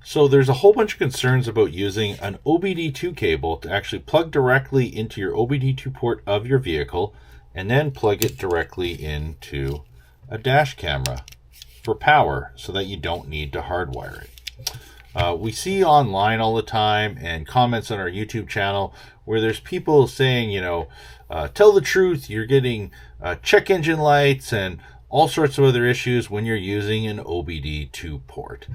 So there's a whole bunch of concerns about using an OBD2 cable to actually plug directly into your OBD2 port of your vehicle and then plug it directly into a dash camera for power so that you don't need to hardwire it. We see online all the time and comments on our YouTube channel where there's people saying, tell the truth, you're getting check engine lights and all sorts of other issues when you're using an OBD2 port.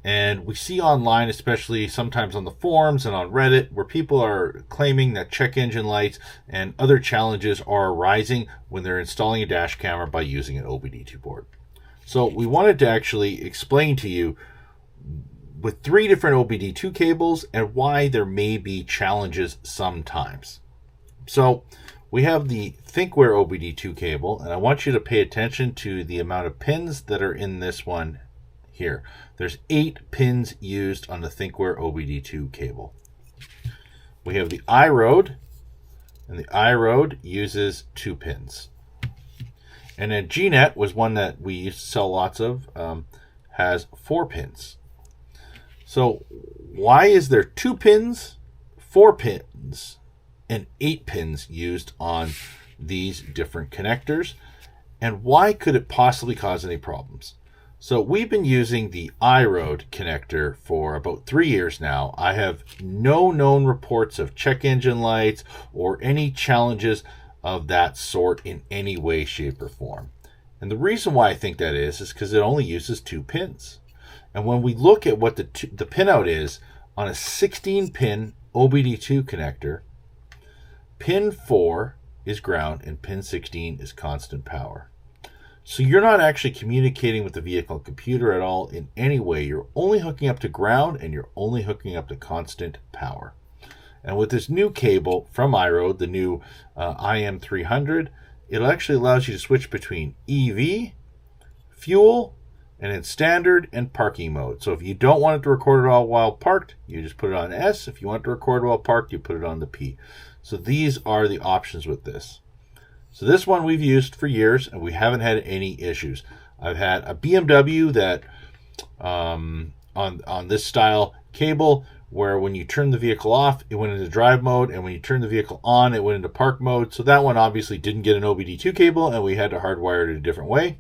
And we see online, especially sometimes on the forums and on Reddit, where people are claiming that check engine lights and other challenges are arising when they're installing a dash camera by using an OBD2 port. So we wanted to actually explain to you with 3 different OBD2 cables and why there may be challenges sometimes. So we have the Thinkware OBD2 cable, and I want you to pay attention to the amount of pins that are in this one here. There's 8 pins used on the Thinkware OBD2 cable. We have the IROAD, and the IROAD uses 2 pins. And then GNET was one that we used to sell lots of, has 4 pins. So why is there 2 pins, 4 pins, and 8 pins used on these different connectors? And why could it possibly cause any problems? So we've been using the IROAD connector for about 3 years now. I have no known reports of check engine lights or any challenges of that sort in any way, shape, or form. And the reason why I think that is because it only uses 2 pins. And when we look at what the pinout is on a 16-pin OBD2 connector, pin 4 is ground and pin 16 is constant power. So you're not actually communicating with the vehicle computer at all in any way. You're only hooking up to ground and you're only hooking up to constant power. And with this new cable from IROAD, the new IM300, it actually allows you to switch between EV, fuel, and in standard and parking mode. So if you don't want it to record it all while parked, you just put it on S. If you want it to record while parked, you put it on the P. So these are the options with this. So this one we've used for years and we haven't had any issues. I've had a BMW that on this style cable where when you turn the vehicle off, it went into drive mode, and when you turn the vehicle on, it went into park mode. So that one obviously didn't get an OBD2 cable and we had to hardwire it a different way.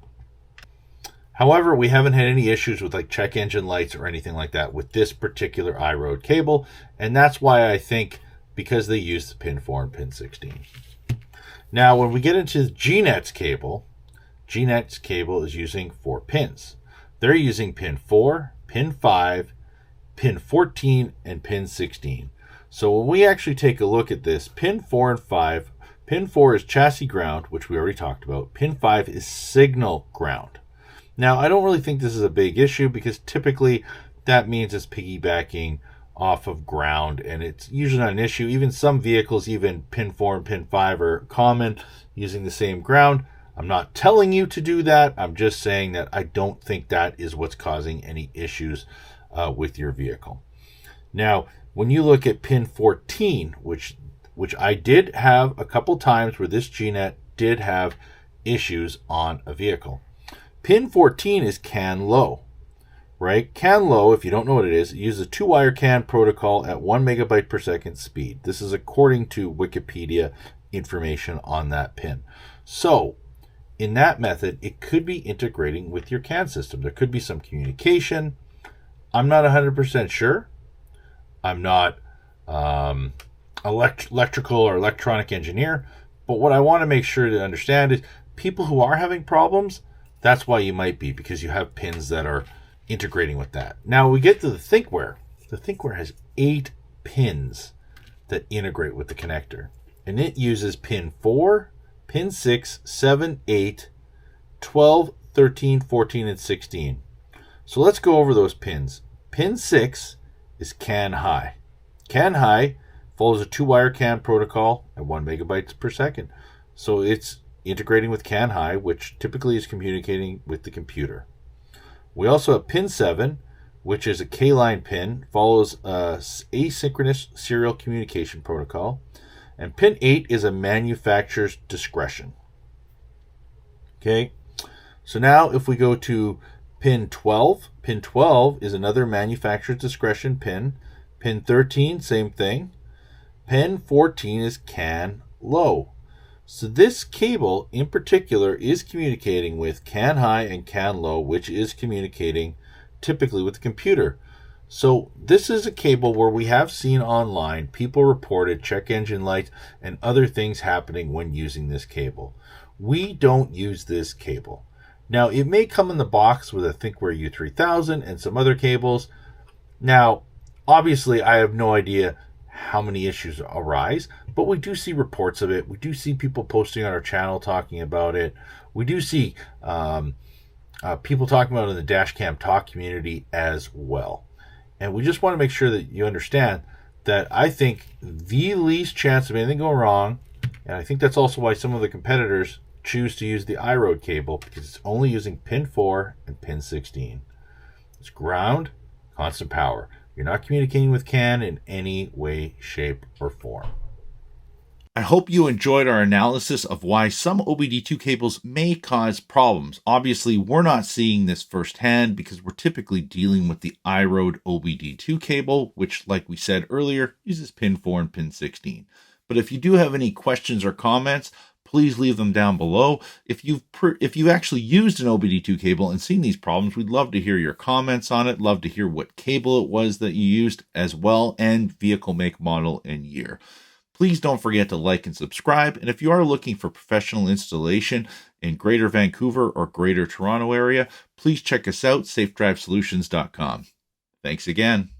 However, we haven't had any issues with like check engine lights or anything like that with this particular IROAD cable. And that's why I think because they use the pin 4 and pin 16. Now, when we get into GNET's cable is using 4 pins. They're using pin 4, pin 5, pin 14, and pin 16. So when we actually take a look at this, pin 4 and 5, pin 4 is chassis ground, which we already talked about. Pin 5 is signal ground. Now, I don't really think this is a big issue because typically that means it's piggybacking off of ground, and it's usually not an issue. Even some vehicles, even pin 4 and pin 5 are common using the same ground. I'm not telling you to do that. I'm just saying that I don't think that is what's causing any issues with your vehicle. Now, when you look at pin 14, which I did have a couple times where this GNET did have issues on a vehicle. Pin 14 is CAN low. Right? CAN low, if you don't know what it uses a 2-wire CAN protocol at 1 megabyte per second speed. This is according to Wikipedia information on that pin. So, in that method, it could be integrating with your CAN system. There could be some communication. I'm not 100% sure. I'm not electrical or electronic engineer, but what I want to make sure to understand is people who are having problems, that's why you might be, because you have pins that are integrating with that. Now we get to the Thinkware. The Thinkware has 8 pins that integrate with the connector, and it uses pin 4, pin 6, 7, 8, 12, 13, 14, and 16. So let's go over those pins. Pin 6 is CAN high. CAN high follows a 2-wire CAN protocol at 1 megabytes per second. So it's integrating with CAN high, which typically is communicating with the computer. We also have pin 7, which is a K-line pin, follows a asynchronous serial communication protocol. And pin 8 is a manufacturer's discretion. Okay, so now if we go to Pin 12. Pin 12 is another manufacturer's discretion pin. Pin 13, same thing. Pin 14 is CAN low. So this cable in particular is communicating with CAN high and CAN low, which is communicating typically with the computer. So this is a cable where we have seen online people reported check engine lights and other things happening when using this cable. We don't use this cable. Now, it may come in the box with a Thinkware U3000 and some other cables. Now, obviously, I have no idea how many issues arise, but we do see reports of it. We do see people posting on our channel talking about it. We do see people talking about it in the Dashcam Talk community as well. And we just want to make sure that you understand that I think the least chance of anything going wrong, and I think that's also why some of the competitors choose to use the IROAD cable, because it's only using pin 4 and pin 16. It's ground, constant power. You're not communicating with CAN in any way, shape, or form. I hope you enjoyed our analysis of why some OBD2 cables may cause problems. Obviously, we're not seeing this firsthand because we're typically dealing with the IROAD OBD2 cable, which, like we said earlier, uses pin 4 and pin 16. But if you do have any questions or comments, please leave them down below. If you've actually used an OBD2 cable and seen these problems, we'd love to hear your comments on it. Love to hear what cable it was that you used as well, and vehicle make, model, and year. Please don't forget to like and subscribe. And if you are looking for professional installation in Greater Vancouver or Greater Toronto area, please check us out, safedrivesolutions.com. Thanks again.